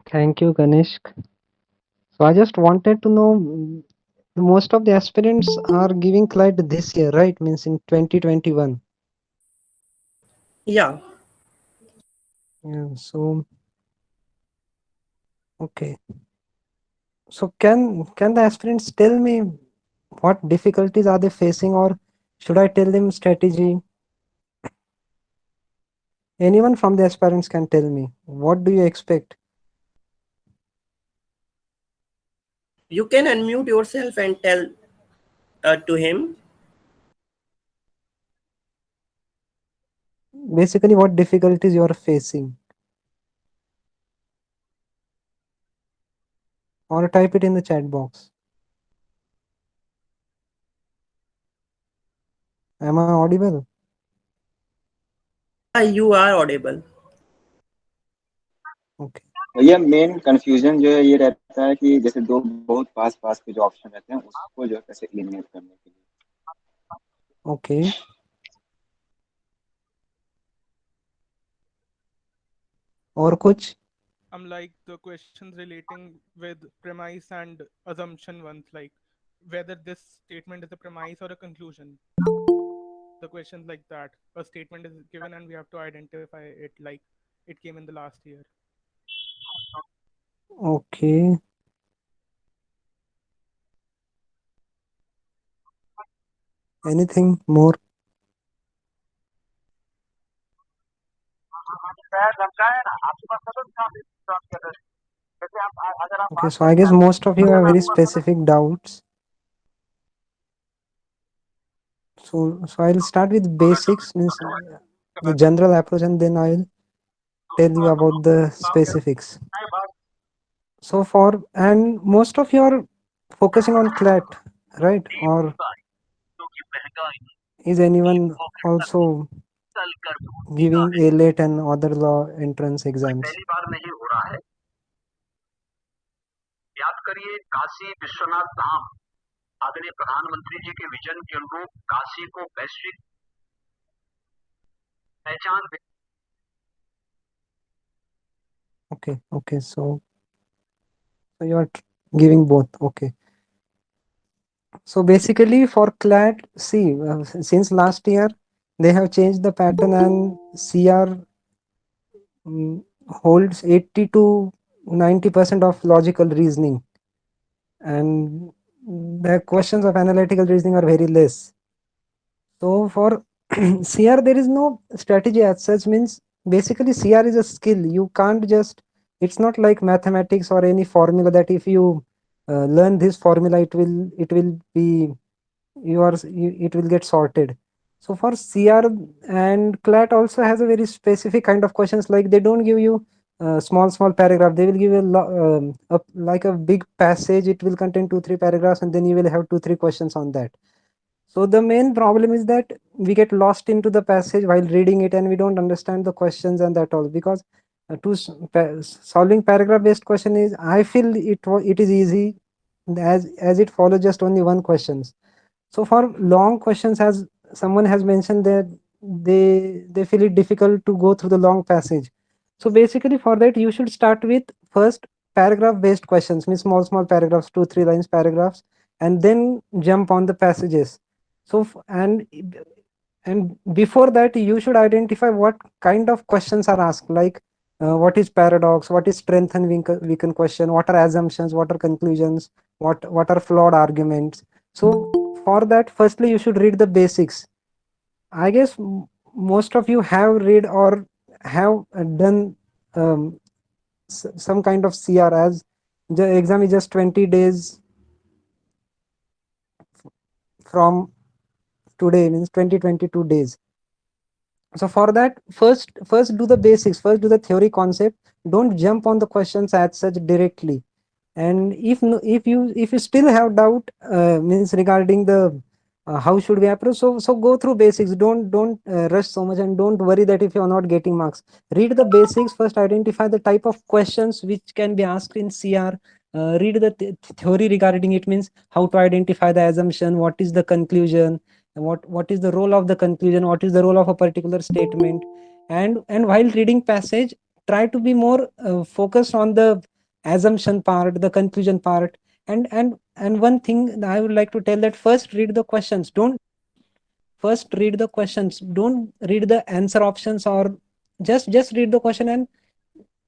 Thank you, Ganesh. So I just wanted to know, most of the aspirants are giving CLAT this year, right? Means in 2021. Yeah, Yeah, so okay. So can the aspirants tell me what difficulties are they facing, or should I tell them strategy? Anyone from the aspirants can tell me. What do you expect? you can unmute yourself and tell to him. Basically, what difficulties you are facing, or type it in the chat box. Am I audible? Yeah, you are audible. Okay. भैया main confusion जो है ये रहता है कि जैसे दो बहुत पास पास के जो ऑप्शन रहते हैं उसको जो है कैसे एलिमिनेट करने के लिए। Okay. और कुछ? Like the questions relating with premise and assumption ones, like whether this statement is a premise or a conclusion. The questions like that. A statement is given and we have to identify it like it came in the last year. Okay. Anything more? Okay, so I guess most of you have very specific doubts. So I'll start with basics, means the general approach, and then I'll tell you about the specifics. So and most of you are focusing on CLAT, right? Or is anyone also giving A late and other law entrance exams? Okay, so you are giving both. Okay. So basically for CLAT, see, since last year they have changed the pattern, and CR holds 80 to 90% of logical reasoning, and the questions of analytical reasoning are very less. So for CR there is no strategy as such, means basically CR is a skill. You can't just, it's not like mathematics or any formula that if you learn this formula it will be it will get sorted. So for CR and CLAT also has a very specific kind of questions, like they don't give you small paragraph. They will give you like a big passage. It will contain 2 3 paragraphs, and then you will have 2 3 questions on that. So the main problem is that we get lost into the passage while reading it, and we don't understand the questions and that all, because solving paragraph based question is, I feel it is easy, as it follows just only one questions. So for long questions, as someone has mentioned, that they feel it difficult to go through the long passage. So basically for that you should start with first paragraph based questions, means small paragraphs, 2 3 lines paragraphs, and then jump on the passages. So and before that you should identify what kind of questions are asked, like what is paradox, what is strength and weaken question, what are assumptions, what are conclusions, what are flawed arguments. So for that firstly you should read the basics. I guess most of you have read or have done um, some kind of CR, as the exam is just 20 days from today, means 2022 days. So for that, first do the basics, first do the theory concept. Don't jump on the questions as such directly. And if you still have doubt, means regarding the how should we approach, so go through basics. Don't rush so much, and don't worry that if you are not getting marks. Read the basics first, identify the type of questions which can be asked in CR. Read the theory regarding it, means how to identify the assumption, what is the conclusion, and what is the role of the conclusion, what is the role of a particular statement. And while reading passage, try to be more focused on the assumption part, the conclusion part. And one thing I would like to tell, that first read the questions. Don't first read the questions. Don't read the answer options, or just read the question and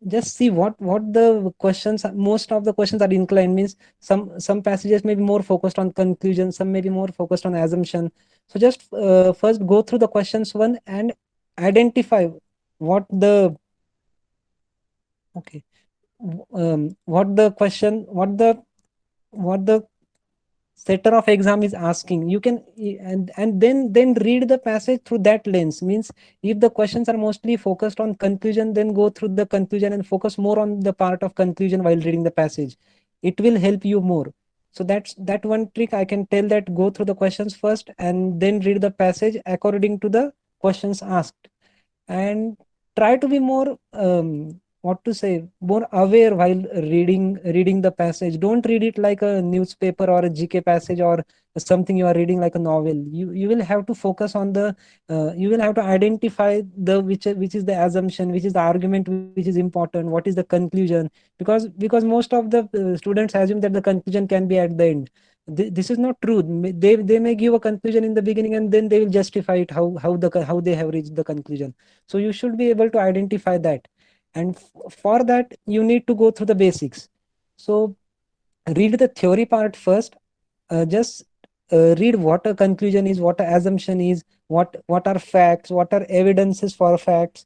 just see what the questions most of the questions are inclined, means some passages may be more focused on conclusion, some may be more focused on assumption. So just first go through the questions one and identify what the okay what the question, what the setter of exam is asking. You can and then read the passage through that lens. Means if the questions are mostly focused on conclusion, then go through the conclusion and focus more on the part of conclusion while reading the passage. It will help you more. So that's that one trick I can tell, that go through the questions first and then read the passage according to the questions asked. And try to be more what to say, more aware while reading the passage. Don't read it like a newspaper or a GK passage or something you are reading like a novel. You will have to focus on the you will have to identify the which is the assumption, which is the argument which is important, what is the conclusion. Because most of the students assume that the conclusion can be at the end. This is not true. They may give a conclusion in the beginning and then they will justify it, how they have reached the conclusion. So you should be able to identify that. And for that you need to go through the basics. So read the theory part first. Just read what a conclusion is, what a assumption is, what are facts, what are evidences for facts.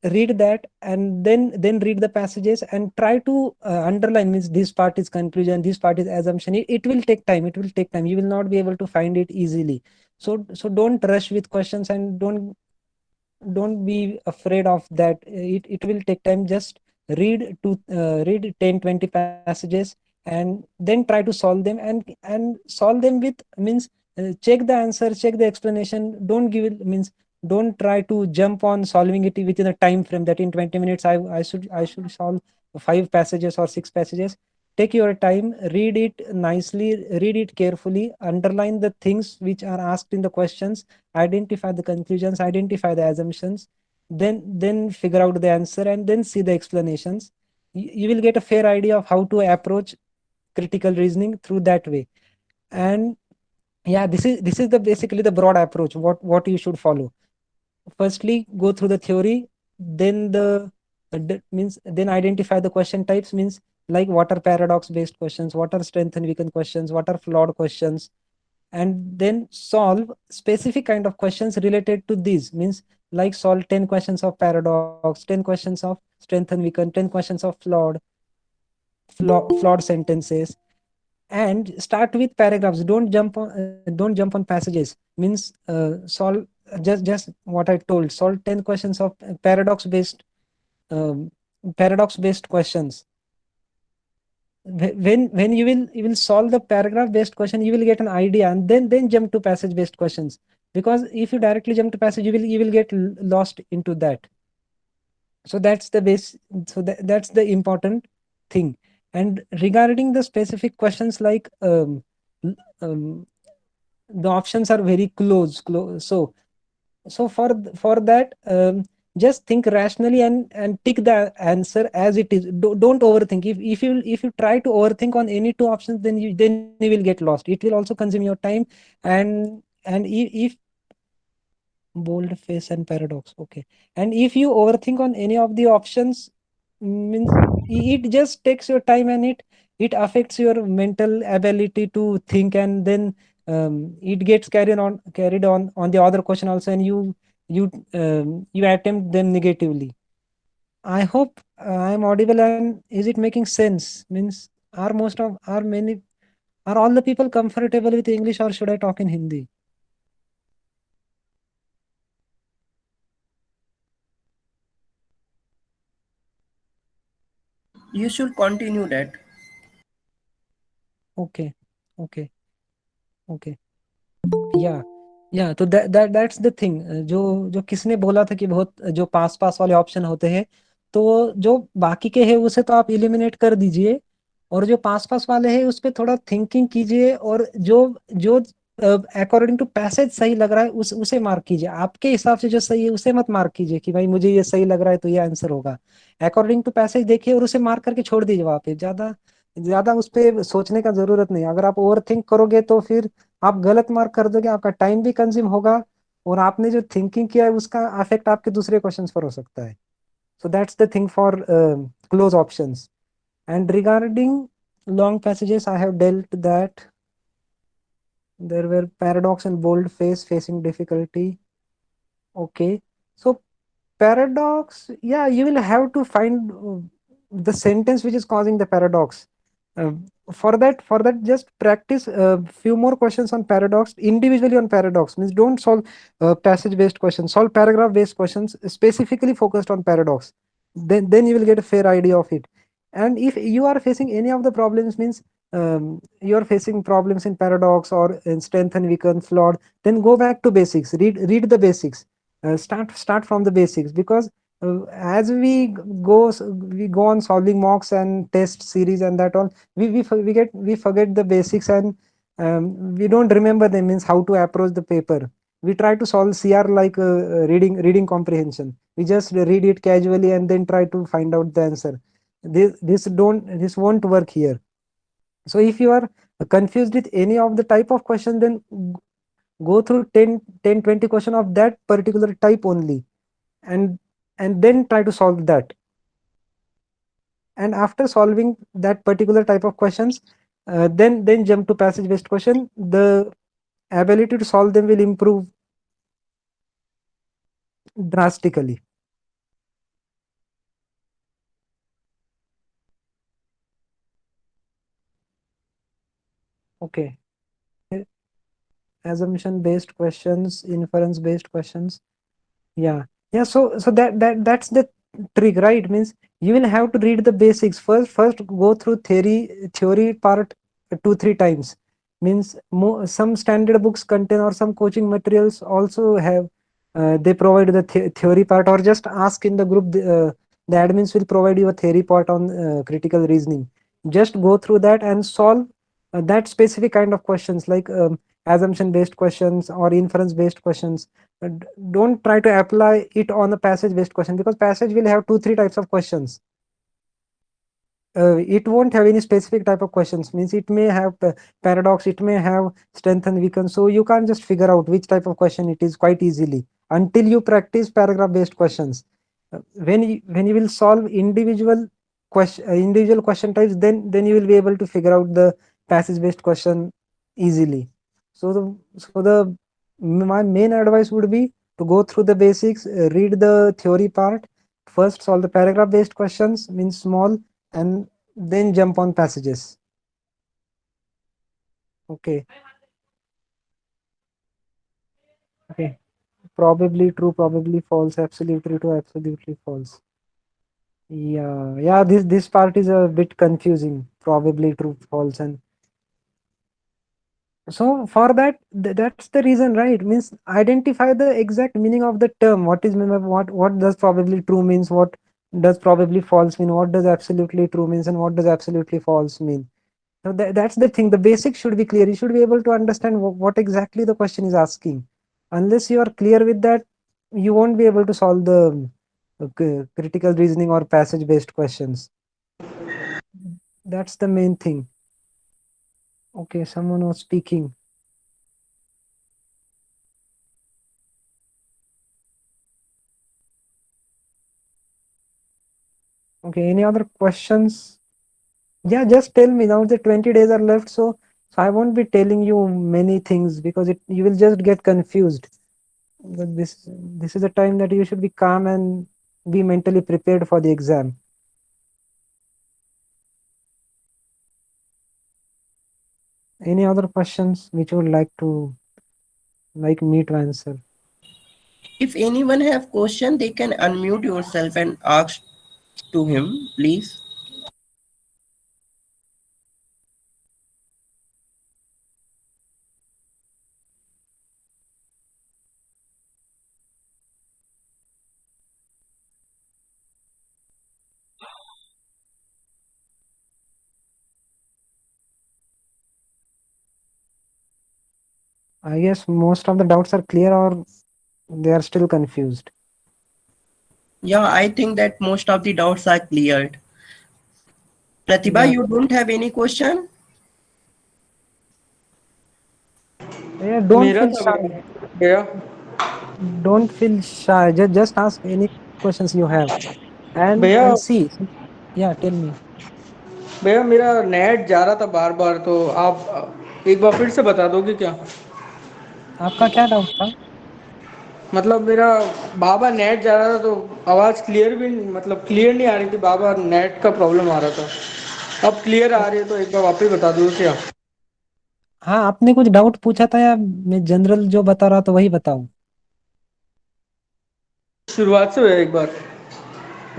Read that and then read the passages and try to underline, means this part is conclusion, this part is assumption. It will take time, it will take time. You will not be able to find it easily. So don't rush with questions, and don't be afraid of that. It will take time. Just read 10-20 passages and then try to solve them, and solve them with, means check the answer, check the explanation. Don't give it, means don't try to jump on solving it within a time frame that in 20 minutes I should solve 5 passages or 6 passages. Take your time, read it nicely, read it carefully, underline the things which are asked in the questions, identify the conclusions, identify the assumptions, then figure out the answer and then see the explanations. You will get a fair idea of how to approach critical reasoning through that way. And yeah, this is the basically the broad approach what you should follow. Firstly go through the theory, then means then identify the question types, means like what are paradox based questions, what are strength and weaken questions, what are flawed questions, and then solve specific kind of questions related to these. Means like solve 10 questions of paradox, 10 questions of strength and weaken, 10 questions of flawed sentences, and start with paragraphs. Don't jump on passages. Means just what I told, solve 10 questions of um, paradox based questions. When you will solve the paragraph based question, you will get an idea, and then jump to passage based questions. Because if you directly jump to passage, you will get lost into that. So that's the base. So that's the important thing. And regarding the specific questions, like um, the options are very close. So for that, just think rationally and pick the answer as it is. Don't overthink. If you try to overthink on any two options, then you will get lost. It will also consume your time. And if bold face and paradox, okay, and if you overthink on any of the options, means it just takes your time, and it affects your mental ability to think, and then it gets carried on the other question also, and you attempt them negatively. I hope I am audible, and is it making sense? Means are all the people comfortable with English, or should I talk in Hindi? You should continue that. Okay, okay, okay. या तो that's the thing. जो जो किसने बोला था कि बहुत जो पास पास वाले ऑप्शन होते हैं, तो जो बाकी के हैं उसे तो आप इलिमिनेट कर दीजिए, और जो पास पास वाले हैं उस पर थोड़ा थिंकिंग कीजिए, और जो जो अकॉर्डिंग टू पैसेज सही लग रहा है उसे मार्क कीजिए, आपके हिसाब से जो सही है उसे मत मार्क कीजिए कि भाई मुझे ये सही लग रहा है तो ये आंसर होगा। अकॉर्डिंग टू पैसेज देखिए और उसे मार्क करके छोड़ दीजिए वहां पे, ज्यादा ज्यादा उस पर सोचने का जरूरत नहीं। अगर आप ओवर थिंक करोगे तो फिर आप गलत मार्क कर दोगे, आपका टाइम भी कंज्यूम होगा और आपने जो थिंकिंग किया है उसका अफेक्ट आपके दूसरे क्वेश्चन पर हो सकता है। So that's the thing for close options. And regarding long passages, I have dealt that there were paradox and bold face facing difficulty. Okay, so paradox, yeah, you will have to find the sentence which is causing the paradox. Uh, for that, just practice a few more questions on paradox individually. On paradox means don't solve passage based questions, solve paragraph based questions specifically focused on paradox. Then you will get a fair idea of it. And if you are facing any of the problems, means you are facing problems in paradox or in strength and weaken flawed, then go back to basics, read the basics. Start from the basics, because as we go on solving mocks and test series and that all, we forget the basics, and we don't remember them, means how to approach the paper. We try to solve CR like reading comprehension. We just read it casually and then try to find out the answer. This won't work here. So if you are confused with any of the type of question, then go through 10 20 question of that particular type only, and then try to solve that. And after solving that particular type of questions, then jump to passage based question. The ability to solve them will improve drastically. Okay, assumption based questions, inference based questions. Yeah, yeah. So that's the trick, right? Means you will have to read the basics first. First, go through theory part 2 3 times. Means some standard books contain, or some coaching materials also have. They provide the theory part, or just ask in the group. The admins will provide you a theory part on critical reasoning. Just go through that and solve that specific kind of questions, like assumption based questions or inference based questions. Don't try to apply it on a passage based question, because passage will have 2 3 types of questions. It won't have any specific type of questions, means it may have paradox, it may have strength and weaken, so you can't just figure out which type of question it is quite easily until you practice paragraph based questions. When you will solve individual question types, then you will be able to figure out the passage based question easily. So the my main advice would be to go through the basics, read the theory part first, solve the paragraph based questions, means small, and then jump on passages. Okay. Okay. Probably true, probably false, absolutely true, absolutely false. Yeah, this part is a bit confusing. Probably true, false, and so for that, that's the reason, right? Means identify the exact meaning of the term. What is what does probably true means? What does probably false mean? What does absolutely true means? And what does absolutely false mean? So that's the thing. The basics should be clear. You should be able to understand what exactly the question is asking. Unless you are clear with that, you won't be able to solve the critical reasoning or passage based questions. That's the main thing. Okay, someone was speaking. Okay, any other questions? Yeah, just tell me. Now the 20 days are left, so I won't be telling you many things, because you will just get confused. But this is a time that you should be calm and be mentally prepared for the exam. Any other questions which you would like me to answer? If anyone have question, they can unmute yourself and ask to him, please. I guess most of the doubts are clear or they are still confused. Yeah, I think that most of the doubts are cleared. Pratibha, Yeah, you don't have any question? yeah, don't मेरा feel था shy. भैया Don't feel shy. Just ask any questions you have. भैया And see, yeah, tell me. भैया मेरा net जा रहा था बार बार, तो आप एक बार फिर से बता दोगे क्या? आपका क्या डाउट था? मतलब मेरा बाबा नेट जा रहा था तो आवाज़ क्लियर भी मतलब क्लियर नहीं आ रही थी, बाबा नेट का प्रॉब्लम आ रहा था। अब क्लियर आ रही है तो एक बार वापस बता दो क्या? हाँ, आपने कुछ डाउट पूछा था या मैं जनरल जो बता रहा था वही बताऊं? शुरुआत से एक बार।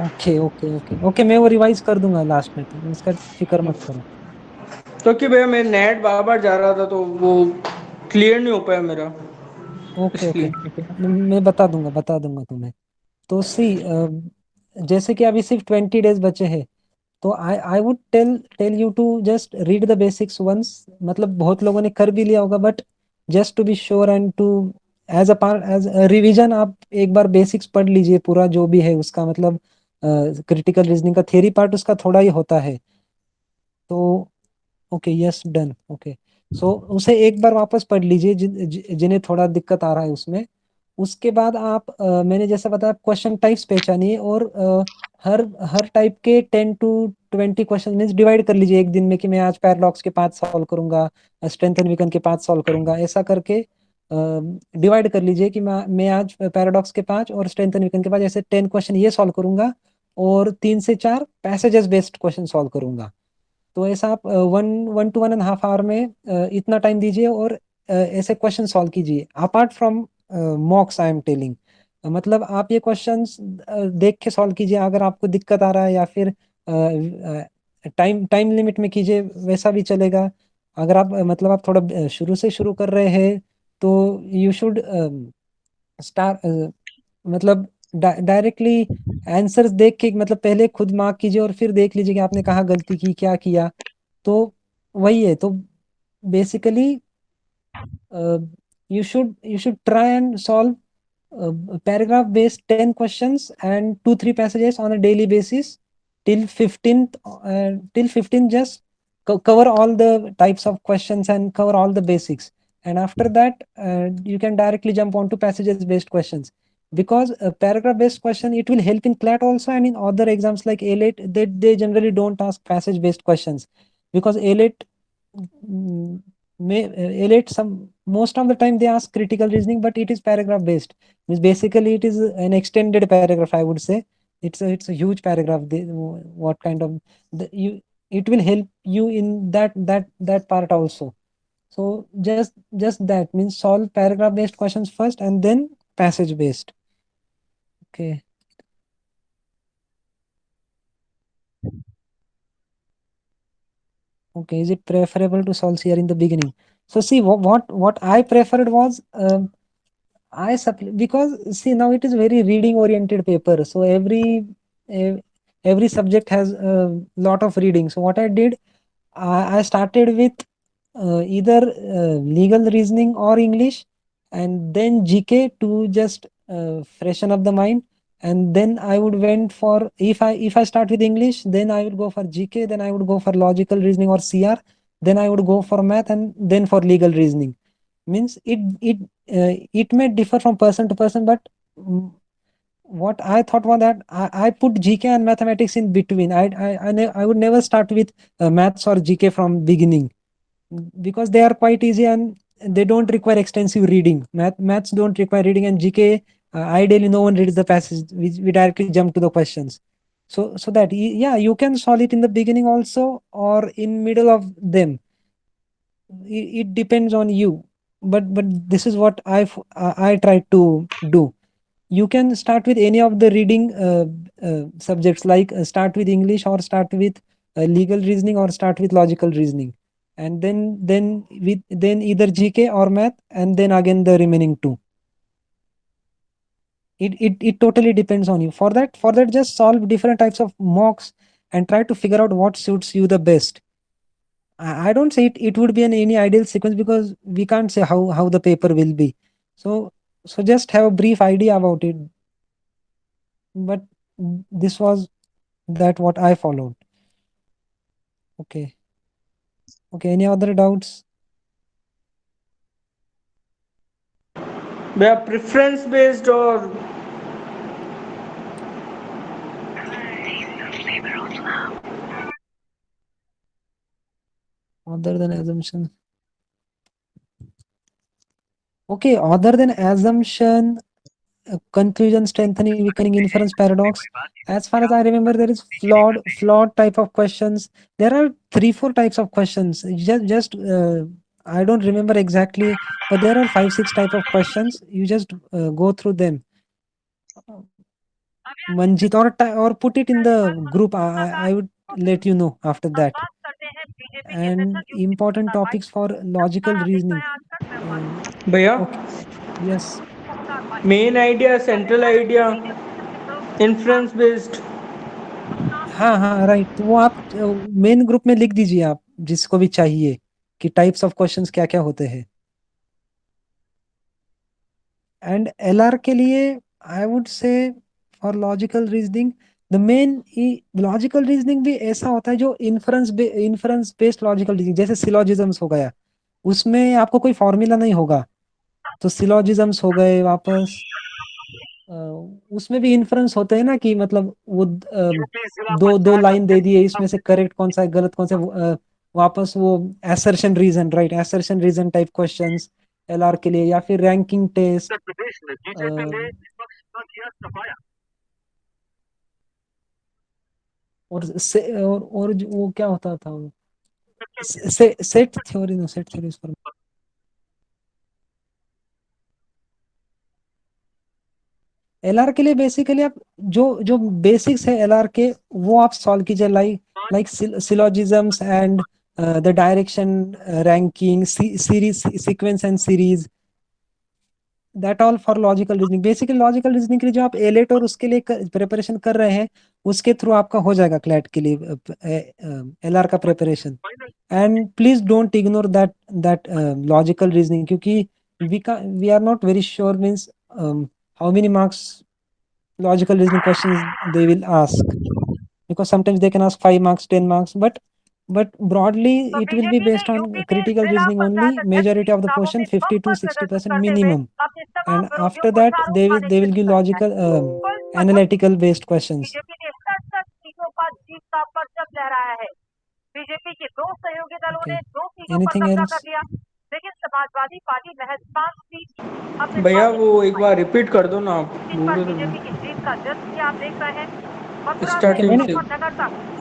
ओके ओके ओके ओके, मैं वो रिवाइज कर दूंगा लास्ट में, तो इसका फिक्र मत करो। क्योंकि भैया मेरा नेट बार बार जा रहा था तो वो क्लियर नहीं हो पाया मेरा, ओके ओके इसलिए। ओके, मैं बता दूंगा तुम्हें। तो सी, जैसे कि अभी सिर्फ 20 डेज बचे हैं, तो I would tell you to just read the basics once. मतलब बहुत लोगों ने कर भी लिया होगा, but just to be sure and to as a part as revision, आप एक बार बेसिक्स पढ़ लीजिए पूरा जो भी है उसका। मतलब क्रिटिकल रीजनिंग का थियरी पार्ट उसका थोड़ा ही होता है। तो ओके, यस, डन, ओके। सो उसे एक बार वापस पढ़ लीजिए जिन्हें थोड़ा दिक्कत आ रहा है उसमें। उसके बाद आप मैंने जैसा बताया, क्वेश्चन टाइप्स पहचानिए, और हर हर टाइप के 10 to 20 क्वेश्चन मीन्स डिवाइड कर लीजिए एक दिन में, कि मैं आज पैराडॉक्स के 5 सॉल्व करूंगा, स्ट्रेंथ एंड वीकन के 5 सॉल्व करूंगा, ऐसा करके डिवाइड कर लीजिए कि मैं आज पैराडॉक्स के 5 और स्ट्रेंथ एंड वीकन के 5 ऐसे 10 क्वेश्चन ये सॉल्व करूंगा, और 3 से 4 पैसेजेस बेस्ड क्वेश्चन सॉल्व करूंगा। तो ऐसा आप 1 to 1.5 आवर में इतना टाइम दीजिए, और ऐसे क्वेश्चन सॉल्व कीजिए apart from मॉक्स, I am telling. मतलब आप ये क्वेश्चंस देख के सॉल्व कीजिए अगर आपको दिक्कत आ रहा है, या फिर टाइम टाइम लिमिट में कीजिए, वैसा भी चलेगा। अगर आप मतलब आप थोड़ा शुरू से शुरू कर रहे हैं, तो यू शुड स्टार्ट, मतलब डायरेक्टली आंसर्स देख के, मतलब पहले खुद मार्क कीजिए और फिर देख लीजिए कि आपने कहाँ गलती की, क्या किया। तो वही है। तो basically you should try and solve paragraph based 10 questions and 2 3 passages on a daily basis till 15th. Till 15th, just cover all the types of questions and cover all the basics, and after that you can directly jump onto passages based questions. Because a paragraph based question, it will help in CLAT also, and in other exams like ALET, they generally don't ask passage based questions, because ALET, may elate some, most of the time they ask critical reasoning, but it is paragraph based. Means basically it is an extended paragraph, I would say. It's a huge paragraph. What kind of you, it will help you in that part also. So just that means solve paragraph based questions first and then passage based. Okay. Okay, is it preferable to solve here in the beginning? So see, what I preferred was, because see, now it is very reading oriented paper. So ev- every subject has a lot of reading. So what I did, I started with either legal reasoning or English, and then GK to just freshen up the mind. And then I would went for, if I start with English, then I would go for GK, then I would go for logical reasoning or CR, then I would go for math, and then for legal reasoning. Means it may differ from person to person, but mm, what I thought was that I put GK and mathematics in between. I would never start with maths or GK from beginning, because they are quite easy and they don't require extensive reading. Maths don't require reading, and GK, ideally no one reads the passage. We directly jump to the questions. So that yeah, you can solve it in the beginning also or in middle of them. It depends on you. But this is what I try to do. You can start with any of the reading subjects, like start with English, or start with legal reasoning, or start with logical reasoning, and then either GK or math, and then again the remaining two. It totally depends on you. For that just solve different types of mocks and try to figure out what suits you the best. I don't say it would be any ideal sequence, because we can't say how the paper will be. So just have a brief idea about it. But this was that what I followed. Okay. Any other doubts? भैया preference based और Other than assumption. Okay, other than assumption, conclusion, strengthening, weakening, inference, paradox. As far as I remember, there is flawed type of questions. There are 3-4 types of questions. Just I don't remember exactly, but there are 5-6 type of questions. You just go through them. Manjit, or put it in the group. I would let you know after that. And important topics for logical reasoning. भैया Okay. Yes. Main idea central idea influence based हाँ, right. तो वो आप main group में लिख दीजिए, आप जिसको भी चाहिए, कि टाइप्स ऑफ क्वेश्चंस क्या क्या होते हैं। एंड एलआर के लिए I would say for logical reasoning, the main logical reasoning भी ऐसा होता है जो इन्फरेंस बेस्ड लॉजिकल रीजनिंग, जैसे सिलोजिज्म्स हो गया, उसमें आपको कोई फॉर्मूला नहीं होगा, तो सिलोजिज्म्स हो गए वापस। उसमें भी इन्फ्रेंस होते हैं ना, कि मतलब वो दो लाइन दे दिए, इसमें से करेक्ट कौन सा है, गलत कौन सा है, वापस वो assertion reason, right, assertion reason type questions LR के लिए, या फिर रैंकिंग टेस्ट। और वो क्या होता था, वो set theory, no set theory for LR के लिए। बेसिकली आप जो बेसिक्स है एलआर के, वो आप सॉल्व कीजिए, like syllogisms and the direction, ranking, series, sequence and series, that all for logical reasoning. Basically logical reasoning के लिए जो आप एलेट और उसके लिए प्रिपरेशन कर रहे हैं, उसके थ्रू आपका हो जाएगा क्लैट के लिए एलआर का preparation. And please don't ignore that logical reasoning, क्योंकि we are not very sure means how many marks logical reasoning questions they will ask, because sometimes they can ask 5 marks, 10 marks, but broadly it will be based on critical reasoning only. Majority of the question 50 to 60% minimum, and after that they will give logical, analytical based questions. Okay, anything else? भैया वो एक बार repeat कर दो ना, आप बोल रहे थे Okay, स्टार्टिंग से।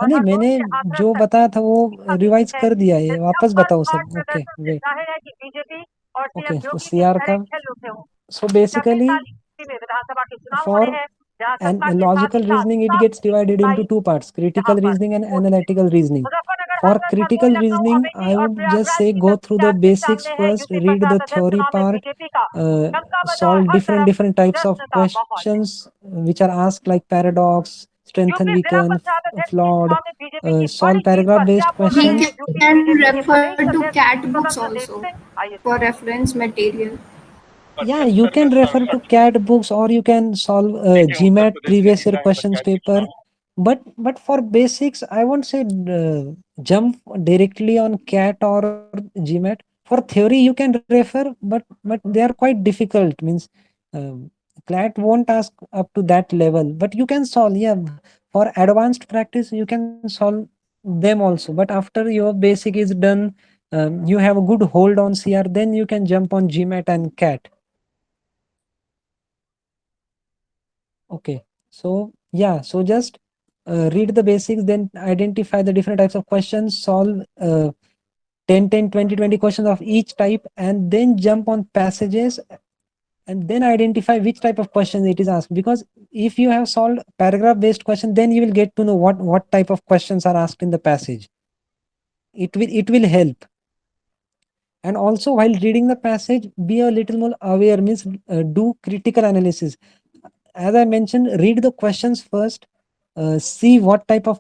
नहीं, मैंने जो बताया था वो रिवाइज कर दिया है, वापस बताओ सब। Okay, wait. ओके, सीआर का, so basically for and logical reasoning, it gets divided into 2 parts: critical reasoning and analytical reasoning. For critical reasoning, I would just say go through the basics first, read the theory part, solve different types of questions which are asked, like paradox, strengthen, weaken, flawed, solve paragraph based We questions. can refer to cat books also for reference material. Yeah, you can refer to CAT books, or you can solve GMAT previous year questions paper. But for basics, I won't say jump directly on CAT or GMAT. For theory, you can refer, but they are quite difficult. Means um, CLAT won't ask up to that level, but you can solve. Yeah, for advanced practice, you can solve them also. But after your basic is done, you have a good hold on CR, then you can jump on GMAT and CAT. Okay, so yeah, so just read the basics, then identify the different types of questions, solve 10, 20 questions of each type, and then jump on passages, and then identify which type of question it is asked. Because if you have solved paragraph based question, then you will get to know what type of questions are asked in the passage. It will help. And also, while reading the passage, be a little more aware, means do critical analysis. As I mentioned, read the questions first, see what type of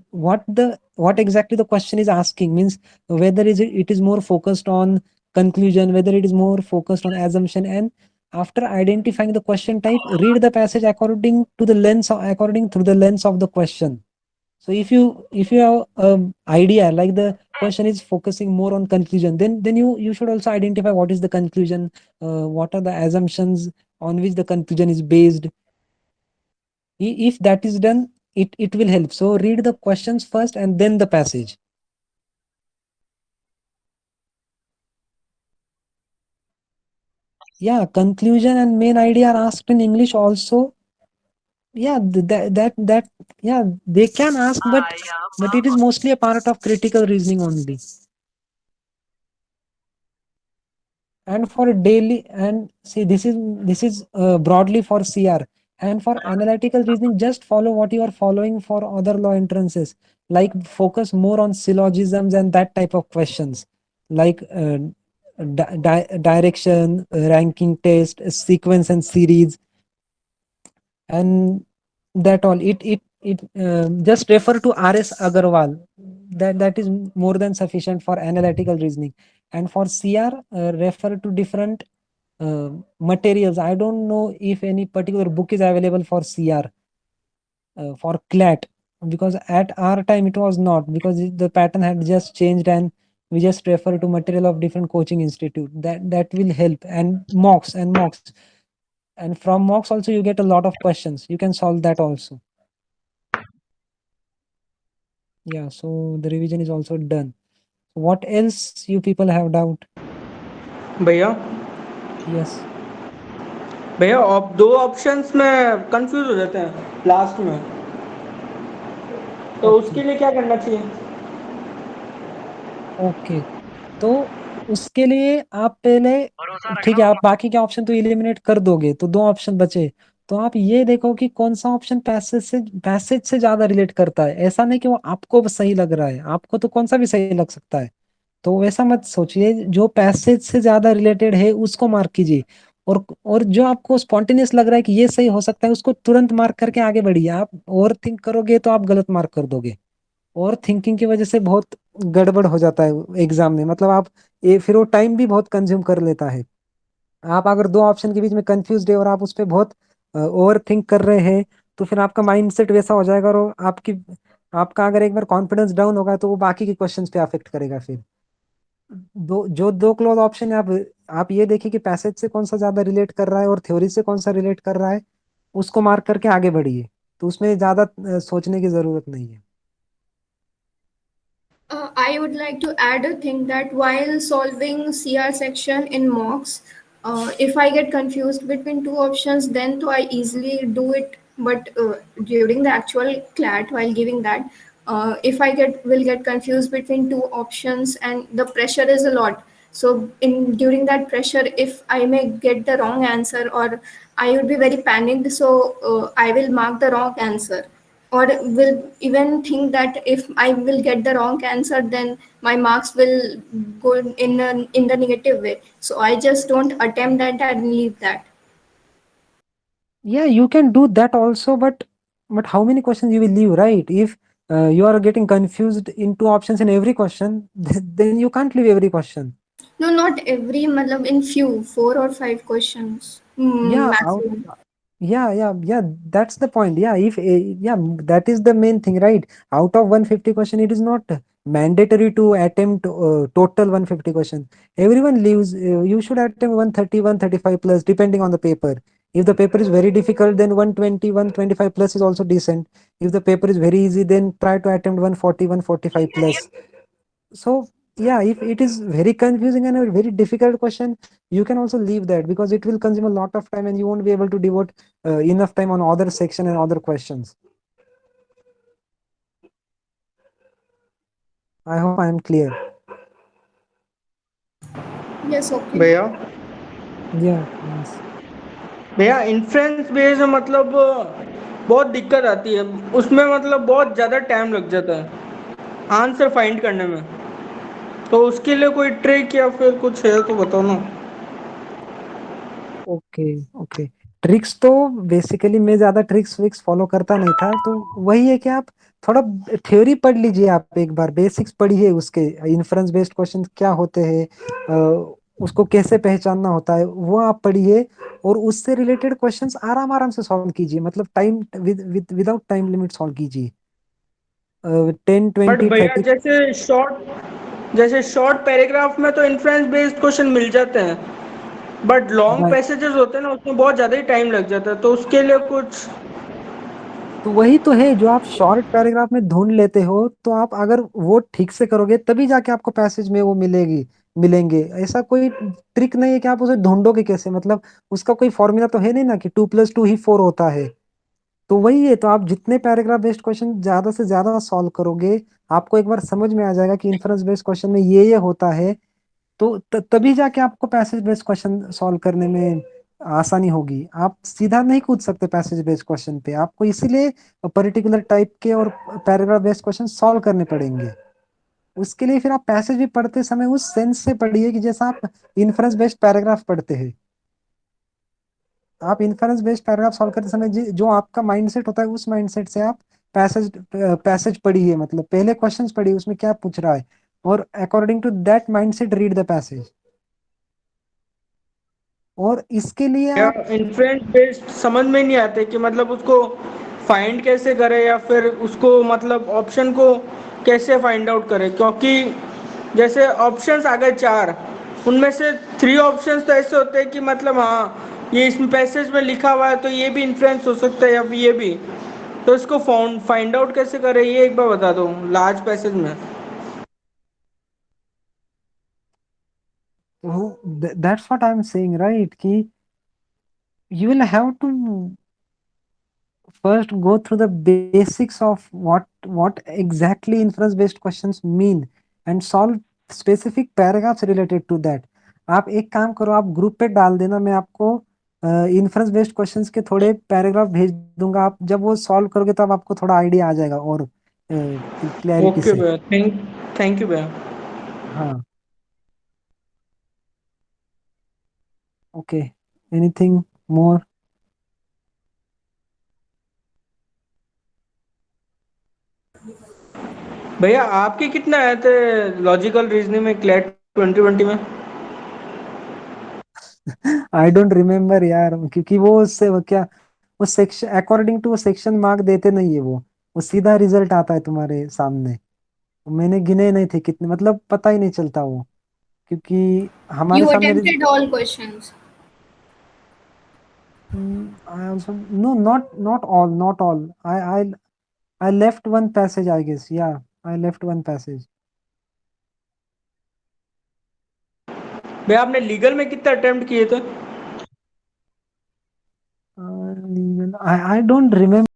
what the what exactly the question is asking, means whether it is more focused on conclusion, whether it is more focused on assumption. And after identifying the question type, read the passage according to the lens according through the lens of the question. So if you have idea like the question is focusing more on conclusion, then you should also identify what is the conclusion, what are the assumptions on which the conclusion is based. If that is done, it will help. So read the questions first and then the passage. Yeah, conclusion and main idea are asked in English also. Yeah, that yeah, they can ask, but it is mostly a part of critical reasoning only. And for daily, and see, this is broadly for CR. And for analytical reasoning, just follow what you are following for other law entrances, like focus more on syllogisms and that type of questions, like direction, ranking test, sequence and series, and that all. It just refer to RS Agarwal. That is more than sufficient for analytical reasoning. And for CR, refer to different materials. I don't know if any particular book is available for CR, for CLAT, because at our time it was not, because the pattern had just changed and we just refer to material of different coaching institute. That will help. And mocks, and from mocks also you get a lot of questions. You can solve that also. Yeah, so the revision is also done. What else you people have doubt? भैया Yes. भैया दो options में confuse हो जाते हैं last में, तो Okay. उसके लिए क्या करना चाहिए? ओके, तो उसके लिए आप पहले, ठीक है, आप बाकी के ऑप्शन तो इलिमिनेट कर दोगे, तो दो ऑप्शन बचे। तो आप ये देखो कि कौन सा ऑप्शन पैसेज से ज्यादा रिलेट करता है। ऐसा नहीं कि वो आपको बस सही लग रहा है, आपको तो कौन सा भी सही लग सकता है। तो वैसा मत सोचिए, जो पैसेज से ज्यादा रिलेटेड है उसको मार्क कीजिए। और जो आपको स्पॉन्टेनियस लग रहा है कि ये सही हो सकता है, उसको तुरंत मार्क करके आगे बढ़िए। आप ओवर थिंक करोगे तो आप गलत मार्क कर दोगे। और थिंकिंग की वजह से बहुत गड़बड़ हो जाता है एग्जाम में, मतलब आप फिर वो टाइम भी बहुत कंज्यूम कर लेता है। आप अगर दो ऑप्शन के बीच में कंफ्यूज है और आप उस पर बहुत ओवर थिंक कर रहे हैं, तो फिर आपका माइंडसेट वैसा हो जाएगा, और आपका अगर एक बार कॉन्फिडेंस डाउन होगा तो वो बाकी के क्वेश्चंस पे अफेक्ट करेगा। फिर दो क्लोज ऑप्शन है, आप ये देखिए कि पैसेज से कौन सा ज्यादा रिलेट कर रहा है और थ्योरी से कौन सा रिलेट कर रहा है, उसको मार्क करके आगे बढ़िए। तो उसमें ज्यादा सोचने की जरूरत नहीं है। I would like to add a thing that while solving CR section in mocks, if I get confused between two options, then to I easily do it. But during the actual CLAT, while giving that, if I get confused between two options and the pressure is a lot. So in during that pressure, if I may get the wrong answer or I would be very panicked, so I will mark the wrong answer or will even think that if I will get the wrong answer, then my marks will go in the negative way. So I just don't attempt that and leave that. Yeah, you can do that also, but how many questions you will leave, right? If you are getting confused in two options in every question, then you can't leave every question. No, not every, matlab in few, 4 or 5 questions Yeah, maximum. yeah, that's the point. Yeah, yeah, that is the main thing, right? Out of 150 question, it is not mandatory to attempt total 150 question. Everyone leaves. You should attempt 130, 135 plus, depending on the paper. If the paper is very difficult, then 120, 125 plus is also decent. If the paper is very easy, then try to attempt 140, 145 plus. So yeah, if it is very confusing and a very difficult question, you can also leave that, because it will consume a lot of time and you won't be able to devote enough time on other section and other questions. I hope I am clear. Yes, okay. भैया Yeah, yes. भैया inference base में मतलब बहुत दिक्कत आती है उसमें, मतलब बहुत ज़्यादा टाइम लग जाता है आंसर फाइंड करने में। तो उसके लिए कोई ट्रिक या फिर कुछ है तो बताओ ना। Okay, okay. ट्रिक्स तो बेसिकली मैं ज़्यादा ट्रिक्स विक्स फॉलो करता नहीं था, तो वही है कि आप थोड़ा थ्योरी पढ़ लीजिए, आप एक बार बेसिक्स पढ़िए उसके, इन्फ्रेंस बेस्ड क्वेश्चन क्या होते हैं, उसको कैसे पहचानना होता है वो आप पढ़िए, और उससे रिलेटेड क्वेश्चंस आराम आराम से सॉल्व कीजिए, मतलब time without time limit solve कीजिए, 10 बट 20 भैया 30। जैसे शॉर्ट पैराग्राफ में तो इन्फ्रेंस बेस्ड क्वेश्चन मिल जाते हैं, बट लॉन्ग पैसेजेस होते हैं ना, उसमें बहुत ज़्यादा ही टाइम लग जाता है, तो उसके लिए कुछ। तो वही तो है, जो आप शॉर्ट पैराग्राफ में ढूंढ लेते हो, तो आप अगर वो ठीक से करोगे तभी जाके आपको पैसेज में वो मिलेंगे। ऐसा कोई ट्रिक नहीं है कि आप उसे ढूंढोगे कैसे, मतलब उसका कोई फॉर्मूला तो है नहीं ना कि 2 + 2 ही 4 होता है। तो वही है, तो आप जितने पैराग्राफ बेस्ड क्वेश्चन ज्यादा से ज्यादा सॉल्व करोगे, आपको एक बार समझ में आ जाएगा कि इन्फ्रेंस बेस्ड क्वेश्चन में ये होता है, तो तभी जाके आपको पैसेज बेस्ड क्वेश्चन सॉल्व करने में आसानी होगी। आप सीधा नहीं कूद सकते पैसेज बेस्ड क्वेश्चन पे, आपको इसीलिए पर्टिकुलर टाइप के और पैराग्राफ बेस्ड क्वेश्चन सॉल्व करने पड़ेंगे। उसके लिए फिर आप पैसेज भी पढ़ते समय उस सेंस से पढ़िए कि जैसा आप इन्फ्रेंस बेस्ड पैराग्राफ पढ़ते हैं। आप इन्फ्रेंस बेस्ड पैराग्राफ सॉल्व करते समय जो आपका माइंडसेट होता है, उस माइंडसेट से आप पैसेज पैसेज पढ़िए, मतलब पहले क्वेश्चंस पढ़िए उसमें क्या पूछ रहा है, और according to that mindset read the passage. और इसके लिए या आप इन्फ्रेंस बेस्ड समझ में नहीं आते कि मतलब उसको फाइंड कैसे करें, या फिर उसको मतलब ऑप्शन को कैसे फाइंड आउट करें, क्योंकि जैसे ऑप्शंस आ गए चार, उनमें से 3 ऑप्शंस तो ऐसे होते हैं कि मतलब हाँ, ये इसमें पैसेज में लिखा हुआ है तो ये भी इन्फ्लुएंस हो सकता है या फिर ये भी। तो इसको फाइंड आउट कैसे करें, ये एक बार बता दो लार्ज पैसेज में। That's what I am saying right, कि you will have to first go through the basics of what exactly inference based questions mean and solve specific paragraphs related to that। आप एक काम करो, आप group पे डाल देना, मैं आपको इन्फ्रेंस बेस्ड क्वेश्चंस के थोड़े पैराग्राफ भेज दूंगा, आप जब वो सॉल्व करोगे तब आपको थोड़ा आइडिया आ जाएगा, और क्लैरिटी ओके से। भैया, थैंक यू भैया। हाँ, ओके, एनीथिंग मोर? भैया आपके कितने आए थे लॉजिकल रीजनिंग में क्लैट 2020 में? आई डोंट रिमेम्बर यार, क्योंकि वो उससे वो क्या, वो सेक्शन अकॉर्डिंग टू वो सेक्शन मार्क देते नहीं है, वो सीधा रिजल्ट आता है तुम्हारे सामने। मैंने गिने नहीं थे कितने, मतलब पता ही नहीं चलता वो, क्योंकि हमारे You सामने attempted all questions. I also no, not all I left one passage, I guess, yeah, I left one passage। भैया आपने लीगल में कितने अटेम्प्ट किए थे? I don't remember